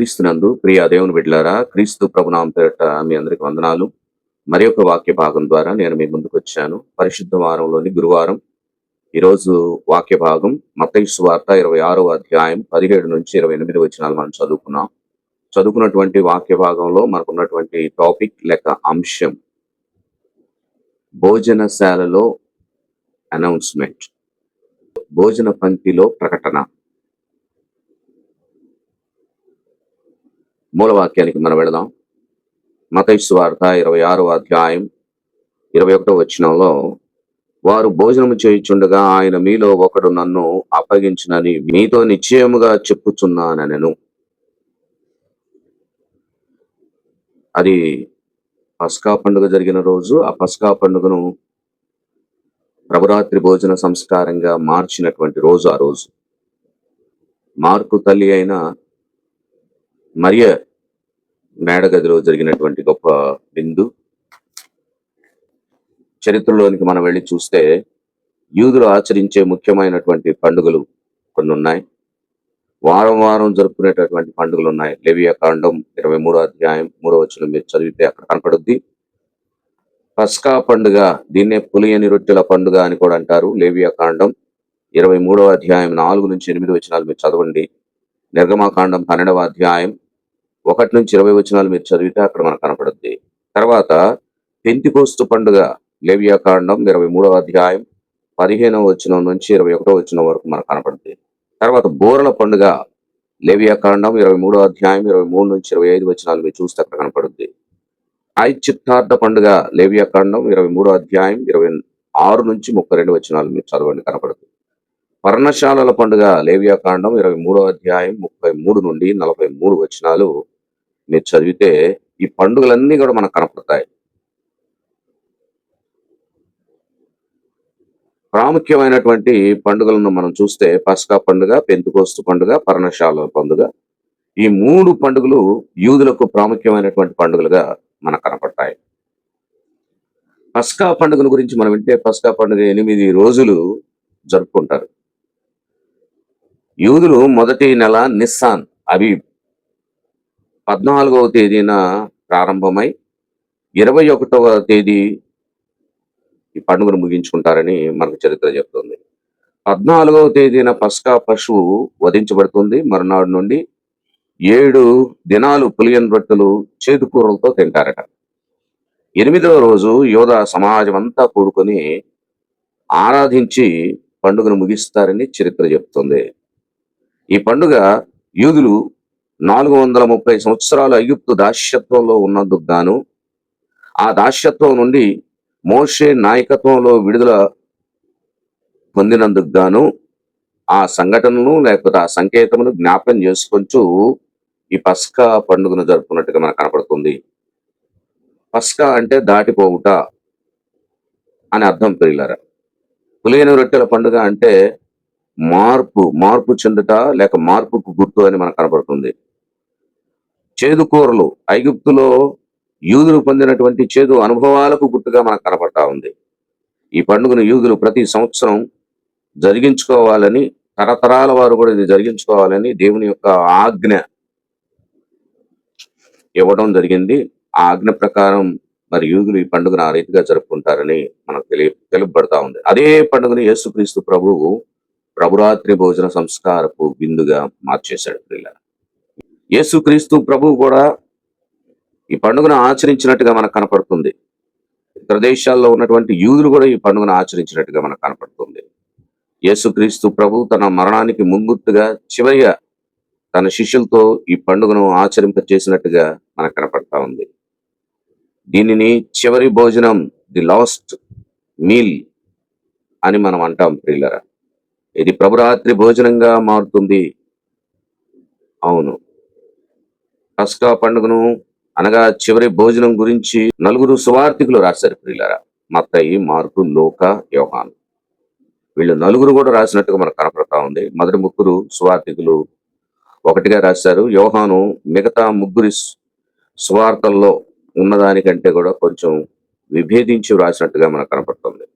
క్రీస్తునందు ప్రియ దేవుని బిడ్డలారా, క్రీస్తు ప్రభునామం పేరిట మీ అందరికి వందనాలు. మరి ఒక వాక్య భాగం ద్వారా నేను మీ ముందుకు వచ్చాను. పరిశుద్ధ వారంలోని గురువారం. ఈరోజు వాక్య భాగం మత్తయి సువార్త 26వ అధ్యాయం 17 నుంచి 28 వచనాలు మనం చదువుకున్నాం. చదువుకున్నటువంటి వాక్య భాగంలో మనకున్నటువంటి టాపిక్ లేక అంశం భోజనశాలలో అనౌన్స్మెంట్, భోజన పంక్తిలో ప్రకటన. మూలవాక్యానికి మనం వెళదాం. మత్తయి సువార్త 26వ అధ్యాయం 21వ వచనంలో, వారు భోజనము చేయుచుండగా ఆయన, మీలో ఒకడు నన్ను అప్పగించునని మీతో నిశ్చయముగా చెప్పుచున్నానెను. అది పస్కా పండుగ జరిగిన రోజు. ఆ పస్కా పండుగను ప్రభురాత్రి భోజన సంస్కారంగా మార్చినటువంటి రోజు ఆ రోజు. మార్కు తల్లి అయిన మరియ మేడగదిలో జరిగినటువంటి గొప్ప విందు. చరిత్రలోనికి మనం వెళ్ళి చూస్తే యూదులు ఆచరించే ముఖ్యమైనటువంటి పండుగలు కొన్ని ఉన్నాయి. వారం వారం జరుపుకునేటటువంటి పండుగలు ఉన్నాయి. లేవియా కాండం 23వ అధ్యాయం 3వ వచనం మీరు చదివితే అక్కడ కనపడుద్ది. పస్కా పండుగ, దీన్నే పులియని రొట్టెల పండుగ అని కూడా అంటారు. లేవియా కాండం 23వ అధ్యాయం 4 నుంచి 8 వచనాలు మీరు చదవండి. నిర్గమాకాండం 12వ అధ్యాయం 1 నుంచి 20 వచనాలు మీరు చదివితే అక్కడ మనకు కనపడుద్ది. తర్వాత పెంతికోస్తు పండుగ, లేవియా కాండం 23వ అధ్యాయం 15వ వచనం నుంచి 21వ వచనం వరకు మనకు కనపడుద్ది. తర్వాత బోరల పండుగ, లేవియా కాండం 23వ అధ్యాయం 23 నుంచి 25 వచనాలు మీరు చూస్తే అక్కడ కనపడుద్ది. ఐచిత్తార్థ పండుగ, లేవియా కాండం 23వ అధ్యాయం 26 నుంచి 32 వచనాలు మీరు చదవండి, కనపడుద్ది. పర్ణశాలల పండుగ, లేవియా కాండం 23వ అధ్యాయం 33 నుండి 43 వచనాలు మీరు చదివితే ఈ పండుగలన్నీ కూడా మనకు కనపడతాయి. ప్రాముఖ్యమైనటువంటి పండుగలను మనం చూస్తే పస్కా పండుగ, పెంతెకోస్తు పండుగ, పర్ణశాలల పండుగ, ఈ 3 పండుగలు యూదులకు ప్రాముఖ్యమైనటువంటి పండుగలుగా మనకు కనపడతాయి. పస్కా పండుగల గురించి మనం వింటే, పస్కా పండుగ 8 రోజులు జరుపుకుంటారు. యూదులు మొదటి నెల నిస్సాన్ అబీబ్ 14వ తేదీన ప్రారంభమై 21వ తేదీ ఈ పండుగను ముగించుకుంటారని మనకు చరిత్ర చెప్తుంది. 14వ తేదీన పస్కా పశువు వధించబడుతుంది. మరునాడు నుండి 7 దినాలు పులియని రొట్టెలు చేదుకూరలతో తింటారట. 8వ రోజు యోధా సమాజం అంతా కూడుకొని ఆరాధించి పండుగను ముగిస్తారని చరిత్ర చెప్తుంది. ఈ పండుగ యూదులు 430 సంవత్సరాలు ఐగుప్తు దాస్యత్వంలో ఉన్నందుకు గాను, ఆ దాస్యత్వం నుండి మోషే నాయకత్వంలో విడుదల పొందినందుకు గాను ఆ సంఘటనను లేకపోతే ఆ సంకేతమును జ్ఞాపకం చేసుకుంటూ ఈ పస్కా పండుగను జరుపుకున్నట్టుగా మనకు కనపడుతుంది. పస్కా అంటే దాటిపోవుట అని అర్థం ప్రియులారా. పులియని రొట్టెల పండుగ అంటే మార్పు చెందుట లేక మార్పుకు గుర్తు అని మనకు కనపడుతుంది. చేదుకూరలు, ఐగుప్తులో యూదులు పొందినటువంటి చేదు అనుభవాలకు గుర్తుగా మనకు కనపడతా ఉంది. ఈ పండుగను యూదులు ప్రతి సంవత్సరం జరిగించుకోవాలని, తరతరాల వారు కూడా ఇది జరిగించుకోవాలని దేవుని యొక్క ఆజ్ఞ ఇవ్వడం జరిగింది. ఆ ఆజ్ఞ ప్రకారం మరి యూదులు ఈ పండుగను ఆ రీతిగా జరుపుకుంటారని మనకు తెలుపబడతా ఉంది. అదే పండుగను యేసుక్రీస్తు ప్రభువు ప్రభురాత్రి భోజన సంస్కారపు విందుగా మార్చేశాడు ప్రియులారా. యేసుక్రీస్తు ప్రభువు కూడా ఈ పండుగను ఆచరించినట్టుగా మనకు కనపడుతుంది. ఇతర దేశాల్లో ఉన్నటువంటి యూదులు కూడా ఈ పండుగను ఆచరించినట్టుగా మనకు కనపడుతుంది. యేసుక్రీస్తు ప్రభు తన మరణానికి ముంగుర్తుగా చివరిగా తన శిష్యులతో ఈ పండుగను ఆచరింపచేసినట్టుగా మనకు కనపడతా ఉంది. దీనిని చివరి భోజనం, ది లాస్ట్ మీల్ అని మనం అంటాం ప్రియులారా. ఇది ప్రభురాత్రి భోజనంగా మారుతుంది. అవును, పస్కా పండుగను అనగా చివరి భోజనం గురించి 4 సువార్తికులు రాశారు ప్రియులారా. మత్తయి, మార్కు, లూకా, యోహాను. వీళ్ళు 4 కూడా రాసినట్టుగా మనకు కనపడతా ఉంది. మొదటి 3 సువార్తికులు ఒకటిగా రాశారు. యోహాను మిగతా 3 సువార్తల్లో ఉన్నదానికంటే కూడా కొంచెం విభేదించి రాసినట్టుగా మనకు కనపడుతుంది.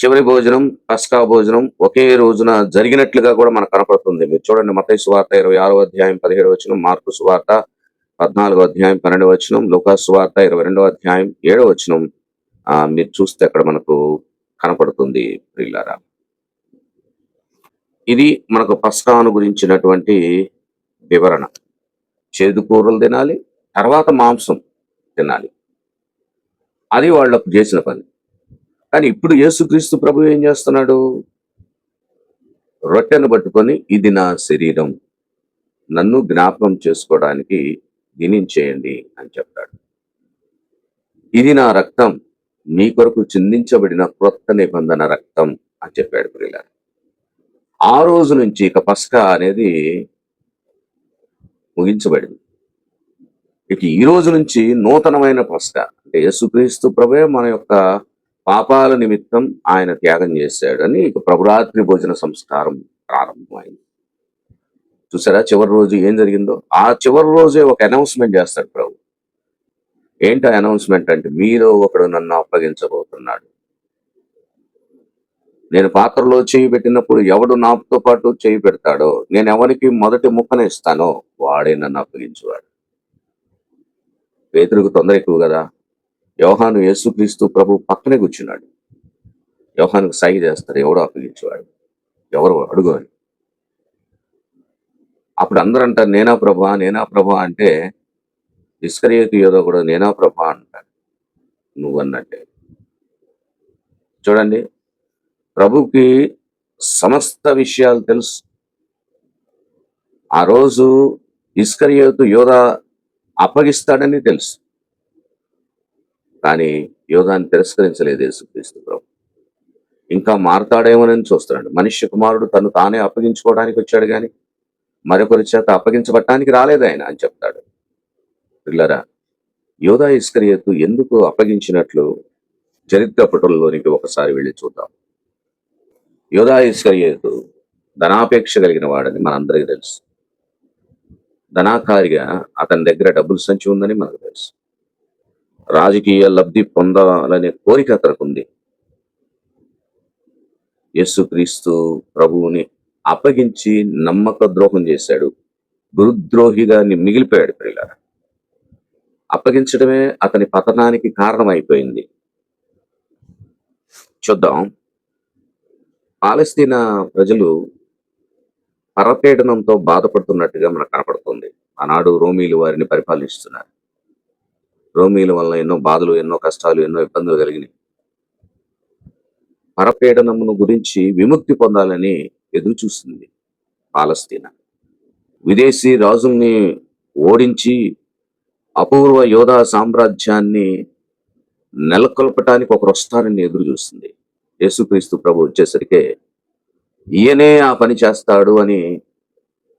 చివరి భోజనం, పస్కా భోజనం ఒకే రోజున జరిగినట్లుగా కూడా మనకు కనపడుతుంది. మీరు చూడండి, మత్తయి సువార్త 26వ అధ్యాయం 17వ వచనం, మార్కు సువార్త 14వ అధ్యాయం 12వ వచనం, లూకా సువార్త 22వ అధ్యాయం 7వ వచనం. మీరు చూస్తే అక్కడ మనకు కనపడుతుంది ప్రియులారా. ఇది మనకు పస్కాను గురించినటువంటి వివరణ. చేదు కూరలు తినాలి, తర్వాత మాంసం తినాలి. అది వాళ్ళకు చేసిన పని. కానీ ఇప్పుడు యేసుక్రీస్తు ప్రభు ఏం చేస్తున్నాడు? రొట్టెను పట్టుకొని, ఇది నా శరీరం, నన్ను జ్ఞాపకం చేసుకోవడానికి దినించేయండి అని చెప్తాడు. ఇది నా రక్తం, మీ కొరకు చిందించబడిన క్రొత్త నిబంధన రక్తం అని చెప్పాడు ప్రియులారా. ఆ రోజు నుంచి ఇక పస్కా అనేది ముగించబడింది. ఇక ఈ రోజు నుంచి నూతనమైన పస్కా, అంటే యేసుక్రీస్తు ప్రభువే మన యొక్క పాపాల నిమిత్తం ఆయన త్యాగం చేశాడని ఇక ప్రభురాత్రి భోజన సంస్కారం ప్రారంభమైంది. చూసారా చివరి రోజు ఏం జరిగిందో? ఆ చివరి రోజే ఒక అనౌన్స్మెంట్ చేస్తాడు ప్రభు. ఏంటి అనౌన్స్మెంట్ అంటే, మీలో ఒకడు నన్ను అప్పగించబోతున్నాడు. నేను పాత్రలో చేయి పెట్టినప్పుడు ఎవడు నాతో పాటు చేయి పెడతాడో, నేను ఎవరికి మొదటి ముక్కను ఇస్తానో వాడే నన్ను అప్పగించేవాడు. పేతురుకు తొందర ఎక్కువ కదా. యోహాను యేసుక్రీస్తు ప్రభు పక్కనే కూర్చున్నాడు. యోహానుకు సైగ చేస్తాడు, ఎవడో అప్పగించేవాడు, ఎవరు అడుగు అని. అప్పుడు అందరూ అంటారు, నేనా ప్రభా, నేనా ప్రభా అంటే ఇస్కరియోతు యోధ కూడా నేనా ప్రభా అంటాడు, నువ్వన్నట్టే. చూడండి, ప్రభుకి సమస్త విషయాలు తెలుసు. ఆ రోజు ఇస్కరియోతు యోధ అప్పగిస్తాడని తెలుసు. కానీ యోధాన్ని తిరస్కరించలేదు యేసుక్రీస్తు ప్రభు. ఇంకా మారతాడేమోనని చూస్తున్నాడు. మనుష్య కుమారుడు తను తానే అప్పగించుకోవడానికి వచ్చాడు కానీ మరొకరి చేత అప్పగించబడటానికి రాలేదు ఆయన అని చెప్తాడు. పిల్లరా, యోధా ఇస్కరియోతు ఎందుకు అప్పగించినట్లు చరిత్ర పుటల్లోనికి ఒకసారి వెళ్ళి చూద్దాం. యోధా ఇస్కరియోతు ధనాపేక్ష కలిగిన వాడని మనందరికీ తెలుసు. ధనాకారిగా అతని దగ్గర డబ్బుల సంచి ఉందని మనకు తెలుసు. రాజకీయ లబ్ధి పొందాలనే కోరిక అతనికి ఉంది. యేసుక్రీస్తు ప్రభువుని అప్పగించి నమ్మక ద్రోహం చేశాడు. గురుద్రోహిగా మిగిలిపోయాడు ప్రియులారా. అప్పగించడమే అతని పతనానికి కారణమైపోయింది. చూద్దాం, పాలస్తీనా ప్రజలు పరపీడనంతో బాధపడుతున్నట్టుగా మనకు కనపడుతుంది. ఆనాడు రోమీలు వారిని పరిపాలిస్తున్నారు. రోమీల వల్ల ఎన్నో బాధలు, ఎన్నో కష్టాలు, ఎన్నో ఇబ్బందులు కలిగినాయి. పరపీడనమును గురించి విముక్తి పొందాలని ఎదురు చూస్తుంది పాలస్తీనా. విదేశీ రాజుల్ని ఓడించి అపూర్వ యోధా సామ్రాజ్యాన్ని నెలకొల్పటానికి ఒకరు వస్తారని ఎదురు చూస్తుంది. యేసుక్రీస్తు ప్రభు వచ్చేసరికి ఈయనే ఆ పని చేస్తాడు అని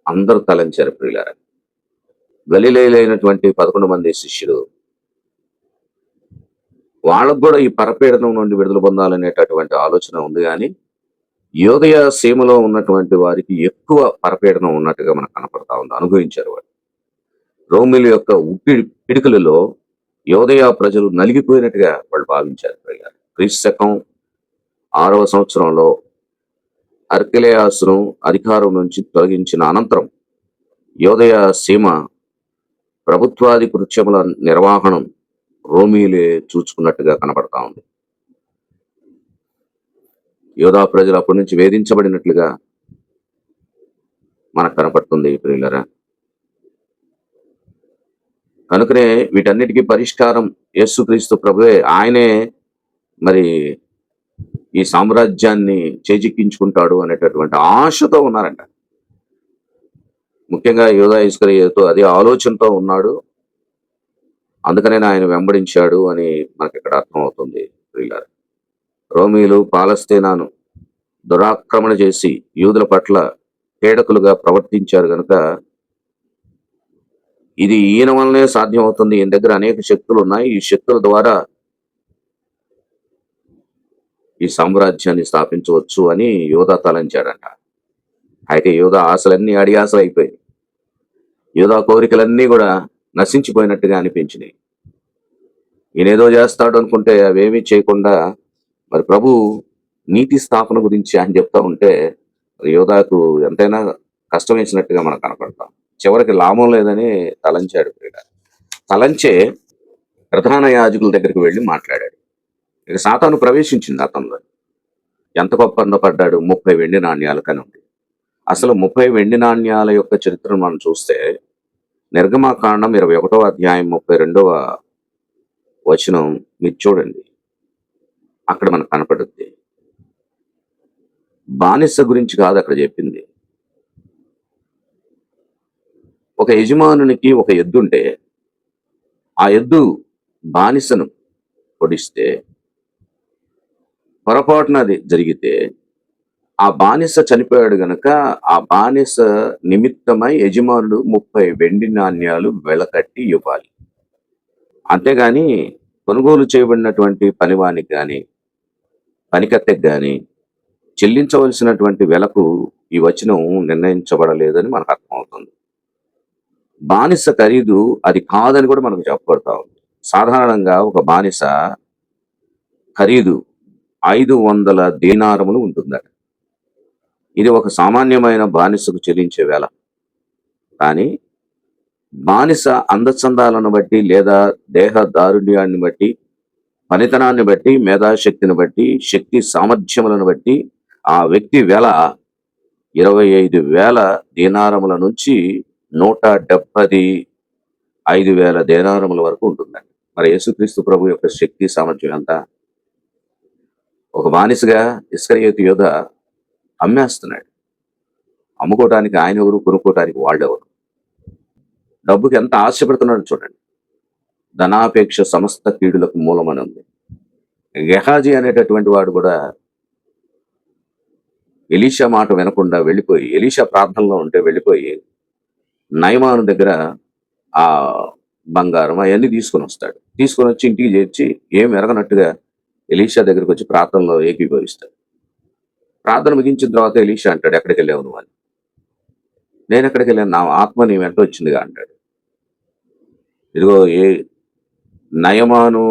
అందరూ తలంచారు ప్రియులారా. గలిలయులైనటువంటి 11 మంది శిష్యులు, వాళ్ళకు కూడా ఈ పరపీడనం నుండి విడుదల పొందాలనేటటువంటి ఆలోచన ఉంది. కానీ యోదయ సీమలో ఉన్నటువంటి వారికి ఎక్కువ పరపీడనం ఉన్నట్టుగా మనకు కనపడతా ఉంది. అనుభవించారు వారు. రోమిల యొక్క పిడికలలో యోదయ ప్రజలు నలిగిపోయినట్టుగా వాళ్ళు భావించారు. క్రీస్తు శకం 6వ సంవత్సరంలో అర్కెలయాసును అధికారం నుంచి తొలగించిన అనంతరం యోదయ సీమ ప్రభుత్వాది కృత్యముల నిర్వహణం రోమీలే చూచుకున్నట్టుగా కనపడతా ఉంది. యోధా ప్రజలు అప్పటి నుంచి వేధించబడినట్లుగా మనకు కనపడుతుంది ప్రియులరా. కనుకనే వీటన్నిటికీ పరిష్కారం యేసుక్రీస్తు ప్రభువే. ఆయనే మరి ఈ సామ్రాజ్యాన్ని చేజిక్కించుకుంటాడు అనేటటువంటి ఆశతో ఉన్నారంట. ముఖ్యంగా యోధా ఇస్కరియోతు అదే ఆలోచనతో ఉన్నాడు. అందుకనే ఆయన వెంబడించాడు అని మనకి ఇక్కడ అర్థమవుతుంది ప్రియులారా. రోమీలు పాలస్తీనాను దురాక్రమణ చేసి యూదుల పట్ల పీడకులుగా ప్రవర్తించారు కనుక ఇది ఈయన వల్లనే సాధ్యం అవుతుంది. ఈయన దగ్గర అనేక శక్తులు ఉన్నాయి. ఈ శక్తుల ద్వారా ఈ సామ్రాజ్యాన్ని స్థాపించవచ్చు అని యోధా తలంచాడంట. అయితే యోధా ఆశలన్నీ అడియాసలు అయిపోయాయి. యోధా కోరికలన్నీ కూడా నశించిపోయినట్టుగా అనిపించినాయి. ఈయనేదో చేస్తాడు అనుకుంటే అవేమీ చేయకుండా మరి ప్రభు నీతి స్థాపన గురించి ఆయన చెప్తా ఉంటే యోధాకు ఎంతైనా కష్టం వేసినట్టుగా మనకు కనపడతాం. చివరికి లాభం లేదని తలంచాడు ప్రియులారా. తలంచే ప్రధాన యాజకుల దగ్గరికి వెళ్ళి మాట్లాడాడు. ఇక సాతాను ప్రవేశించింది అతనిలో. ఎంత పడ్డాడు? 30 వెండి నాణ్యాలు కనుండి. అసలు 30 వెండి నాణ్యాల యొక్క చరిత్రను మనం చూస్తే నిర్గమాకాండం 21వ అధ్యాయం 32వ వచనం మీరు చూడండి. అక్కడ మనకు కనపడుద్ది. బానిస గురించి కాదు అక్కడ చెప్పింది. ఒక యజమానునికి ఒక ఎద్దుంటే ఆ ఎద్దు బానిసను పొడిస్తే, పొరపాటున అది జరిగితే, ఆ బానిస చనిపోయాడు గనక ఆ బానిస నిమిత్తమై యజమానుడు 30 వెండి నాణ్యాలు వెలకట్టి ఇవ్వాలి. అంతేగాని కొనుగోలు చేయబడినటువంటి పనివానికి గాని పనికత్తెకు గాని చెల్లించవలసినటువంటి వెలకు ఈ వచనం నిర్ణయించబడలేదని మనకు అర్థమవుతుంది. బానిస ఖరీదు అది కాదని కూడా మనకు చెప్పబడతా ఉంది. సాధారణంగా ఒక బానిస ఖరీదు 500 దీనారములు ఉంటుందట. ఇది ఒక సామాన్యమైన బానిసకు చెల్లించే వేల. కానీ బానిస అందచందాలను బట్టి లేదా దేహ దారుణ్యాన్ని బట్టి, పనితనాన్ని బట్టి, మేధాశక్తిని బట్టి, శక్తి సామర్థ్యములను బట్టి ఆ వ్యక్తి వెల 25,000 దీనారముల నుంచి 175,000 దీనారముల వరకు ఉంటుందండి. మరి యేసుక్రీస్తు ప్రభు యొక్క శక్తి సామర్థ్యం ఎంత? ఒక బానిసగా ఇస్కరియోతు యోధ అమ్మేస్తున్నాడు. అమ్ముకోవటానికి ఆయన ఎవరు, కొనుక్కోవటానికి వాళ్ళెవరు? డబ్బుకి ఎంత ఆశపడుతున్నాడు చూడండి. ధనాపేక్ష సమస్త కీడులకు మూలమని ఉంది. గెహాజీ అనేటటువంటి వాడు కూడా ఎలీషా మాట వినకుండా వెళ్ళిపోయి, ఎలీషా ప్రార్థనలో ఉంటే వెళ్ళిపోయి నయమాను దగ్గర ఆ బంగారం అవన్నీ తీసుకొని వస్తాడు. తీసుకొని వచ్చి ఇంటికి చేర్చి ఏం ఎరగనట్టుగా ఎలీషా దగ్గరికి వచ్చి ప్రార్థనలో ఏకీభవిస్తాడు. ప్రార్థన ముగించిన తర్వాత ఎలీషా అంటాడు, ఎక్కడికి వెళ్ళావు నువ్వు అని. నేను ఎక్కడికి వెళ్ళాను, నా ఆత్మ నీ వెంట వచ్చిందిగా అంటాడు. ఇదిగో నయమాను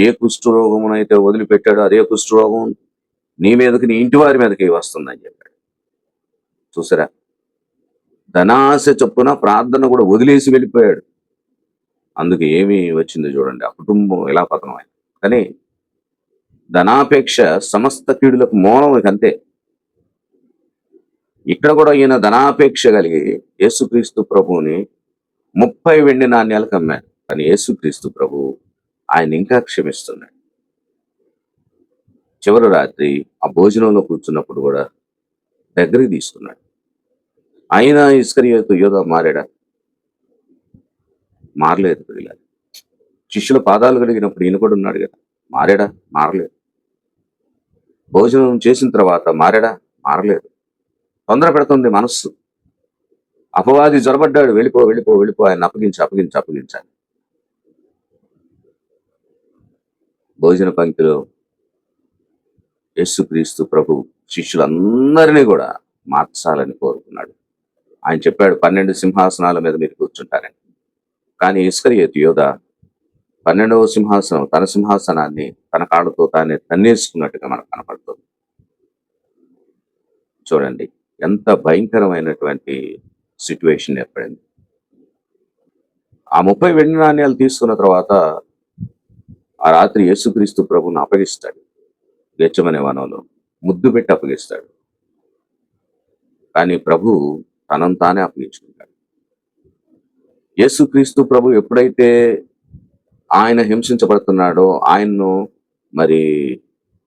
ఏ కుష్ఠరోగమునైతే వదిలిపెట్టాడో అదే కుష్ఠరోగం నీ మీదకి, నీ ఇంటి వారి మీదకి వస్తుందని చెప్పాడు. చూసారా, ధనాశ చొప్పున ప్రార్థన కూడా వదిలేసి వెళ్ళిపోయాడు. అందుకు ఏమి వచ్చిందో చూడండి, ఆ కుటుంబం ఎలా పతనమైంది. కానీ ధనాపేక్ష సమస్త కీడులకు మూలం అంతే. ఇక్కడ కూడా ఈయన ధనాపేక్ష కలిగి యేసుక్రీస్తు ప్రభువుని 30 వెండి నాణ్యాలకు అమ్మాడు. కానీ యేసుక్రీస్తు ప్రభు ఆయన ఇంకా క్షమిస్తున్నాడు. చివరి రాత్రి ఆ భోజనంలో కూర్చున్నప్పుడు కూడా దగ్గరికి తీసుకున్నాడు. అయినా ఇస్కరియోతు యోధ మారాడా? మారలేదు. పిల్లలు శిష్యుల పాదాలు కలిగినప్పుడు ఈయన కూడా ఉన్నాడు కదా, మారాడా? మారలేదు. భోజనం చేసిన తర్వాత మారాడా? మారలేదు. తొందర పెడుతుంది మనస్సు. అపవాది జొరబడ్డాడు, వెళ్ళిపో వెళ్ళిపో వెళ్ళిపో, ఆయన అప్పగించాలి. భోజన పంక్తిలో యేసుక్రీస్తు ప్రభు శిష్యులందరినీ కూడా మార్చాలని కోరుకున్నాడు. ఆయన చెప్పాడు, 12 సింహాసనాల మీద మీరు కూర్చుంటారని. కానీ ఇస్కరియోతు యోధ 12వ సింహాసనం, తన సింహాసనాన్ని తన కాళ్ళతో తానే తన్నేసుకున్నట్టుగా మనకు కనపడుతుంది. చూడండి ఎంత భయంకరమైనటువంటి సిచ్యువేషన్ ఏర్పడింది. ఆ 30 వెండి నాణ్యాలు తీసుకున్న తర్వాత ఆ రాత్రి యేసుక్రీస్తు ప్రభువును అప్పగిస్తాడు. గెత్సేమనే వనంలో ముద్దు పెట్టి అప్పగిస్తాడు. కానీ ప్రభు తనను తానే అప్పగించుకుంటాడు. యేసుక్రీస్తు ప్రభు ఎప్పుడైతే ఆయన హింసించబడుతున్నాడో, ఆయన్ను మరి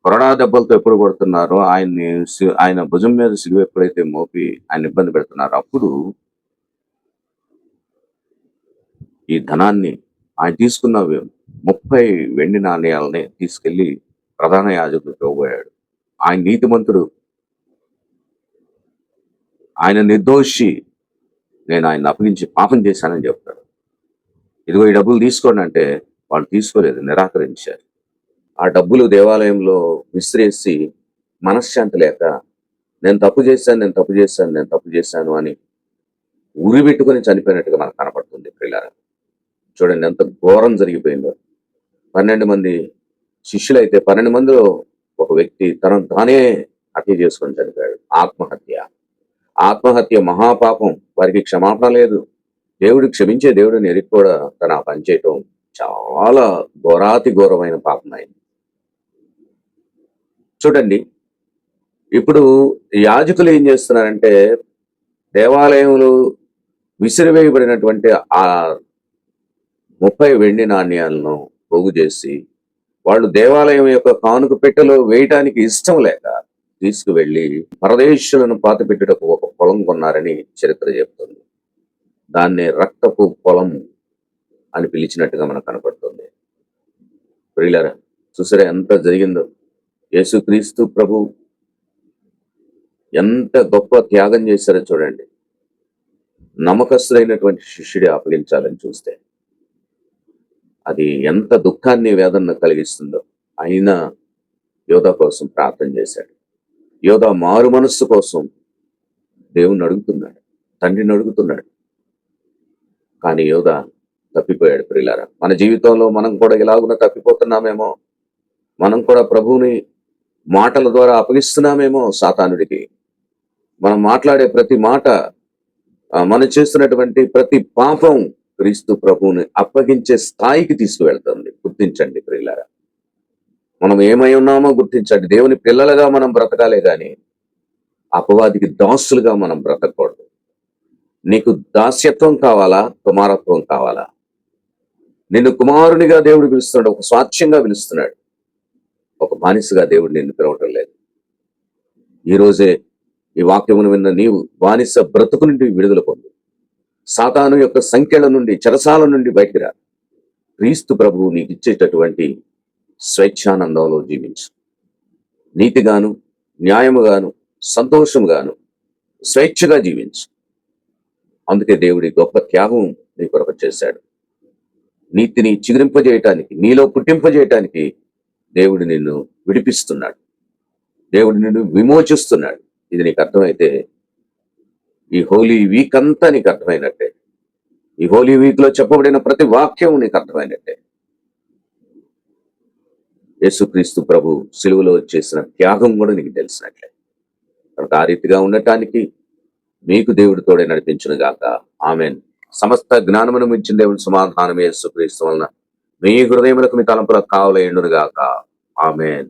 కొరడా దెబ్బలతో ఎప్పుడు కొడుతున్నారో, ఆయన భుజం మీద సిలువ ఎప్పుడైతే మోపి ఆయన ఇబ్బంది పెడుతున్నారో, అప్పుడు ఈ ధనాన్ని ఆయన తీసుకున్న 30 వెండి నాణ్యాలని తీసుకెళ్లి ప్రధాన యాజకుడికి ఇవ్వబోయాడు. ఆయన నీతిమంతుడు, ఆయన నిర్దోషి, నేను ఆయన అప్పగించి పాపం చేశానని చెప్తాడు. ఇదిగో ఈ డబ్బులు తీసుకోండి అంటే వాళ్ళు తీసుకోలేదు, నిరాకరించారు. ఆ డబ్బులు దేవాలయంలో విసిరేసి మనశ్శాంతి లేక నేను తప్పు చేశాను అని ఉరి పెట్టుకొని చనిపోయినట్టుగా మనకు కనపడుతుంది. పిల్లలు చూడండి ఎంత ఘోరం జరిగిపోయిందో. 12 మంది శిష్యులైతే 12 మందిలో ఒక వ్యక్తి తనను తానే హత్య చేసుకొని చనిపోయాడు. ఆత్మహత్య. ఆత్మహత్య మహాపాపం. వారికి క్షమాపణ లేదు. దేవుడు క్షమించే దేవుడిని ఎరిగి కూడా తను ఆ పని చేయటం చాలా ఘోరాతి ఘోరమైన పాపం అయింది. చూడండి, ఇప్పుడు యాజకులు ఏం చేస్తున్నారంటే దేవాలయములు విసిరివేయబడినటువంటి ఆ 30 వెండి నాణ్యాలను పోగు చేసి వాళ్ళు దేవాలయం యొక్క కానుక పెట్టెలో వేయటానికి ఇష్టం లేక తీసుకువెళ్లి పరదేశులను పాతిపెట్టుటకు ఒక పొలం కొన్నారని చరిత్ర చెప్తుంది. దాన్ని రక్తపు పొలం అని పిలిచినట్టుగా మనకు కనపడుతుంది. ప్రియులారా, చూసారా ఎంత జరిగిందో? యేసుక్రీస్తు ప్రభు ఎంత గొప్ప త్యాగం చేశారో చూడండి. నమ్మకస్తుడైనటువంటి శిష్యుడి అప్పగించాలని చూస్తే అది ఎంత దుఃఖాన్ని వేదన కలిగిస్తుందో. అయినా యోధా కోసం ప్రార్థన చేశాడు. యోధా మారు మనస్సు కోసం దేవుణ్ణి అడుగుతున్నాడు, తండ్రిని అడుగుతున్నాడు. కానీ యోధా తప్పిపోయాడు. ప్రియులారా, మన జీవితంలో మనం కూడా ఇలాగున తప్పిపోతున్నామేమో. మనం కూడా ప్రభువుని మాటల ద్వారా అప్పగిస్తున్నామేమో సాతానుడికి. మనం మాట్లాడే ప్రతి మాట, మనం చేస్తున్నటువంటి ప్రతి పాపం క్రీస్తు ప్రభువుని అప్పగించే స్థాయికి తీసుకువెళ్తుంది. గుర్తించండి ప్రియులారా, మనం ఏమై ఉన్నామో గుర్తించండి. దేవుని పిల్లలుగా మనం బ్రతకాలే గాని అపవాదికి దాసులుగా మనం బ్రతకూడదు. నీకు దాస్యత్వం కావాలా? కుమారత్వం కావాలా? నిన్ను కుమారునిగా దేవుడు పిలుస్తున్నాడు, ఒక స్వాచ్ఛంగా పిలుస్తున్నాడు. ఒక బానిసగా దేవుడు నిన్ను పిలవటం లేదు. ఈ రోజే ఈ వాక్యమును విన్న నీవు బానిస బ్రతుకు నుండి విడుదల పొందు. సాతాను యొక్క సంఖ్యల నుండి, చెరసాల నుండి బయటికి రా. క్రీస్తు ప్రభువు నీకు ఇచ్చేటటువంటి స్వేచ్ఛానందంలో జీవించు. నీతిగాను, న్యాయముగాను, సంతోషముగాను, స్వేచ్ఛగా జీవించు. అందుకే దేవుడి గొప్ప త్యాగం నీ కొరకు చేశాడు. నీతిని చిగురింపజేయటానికి, నీలో పుట్టింపజేయటానికి దేవుడు నిన్ను విడిపిస్తున్నాడు. దేవుడు నిన్ను విమోచిస్తున్నాడు. ఇది నీకు అర్థమైతే ఈ హోలీ వీక్ అంతా నీకు అర్థమైనట్టే. ఈ హోలీ వీక్ లో చెప్పబడిన ప్రతి వాక్యం నీకు అర్థమైనట్టే. యేసుక్రీస్తు ప్రభు సిలువలో చేసిన త్యాగం కూడా నీకు తెలిసినట్లే. కనుక ఆ రీతిగా ఉండటానికి మీకు దేవుడు తోడే నడిపించును గాక. ఆమెన్. సమస్త జ్ఞానమును మించిన దేవుని సమాధానం యేసుక్రీస్తు వలన మీ హృదయములకు మీ తలంపులకు కావలయుండును గాక. ఆమెన్.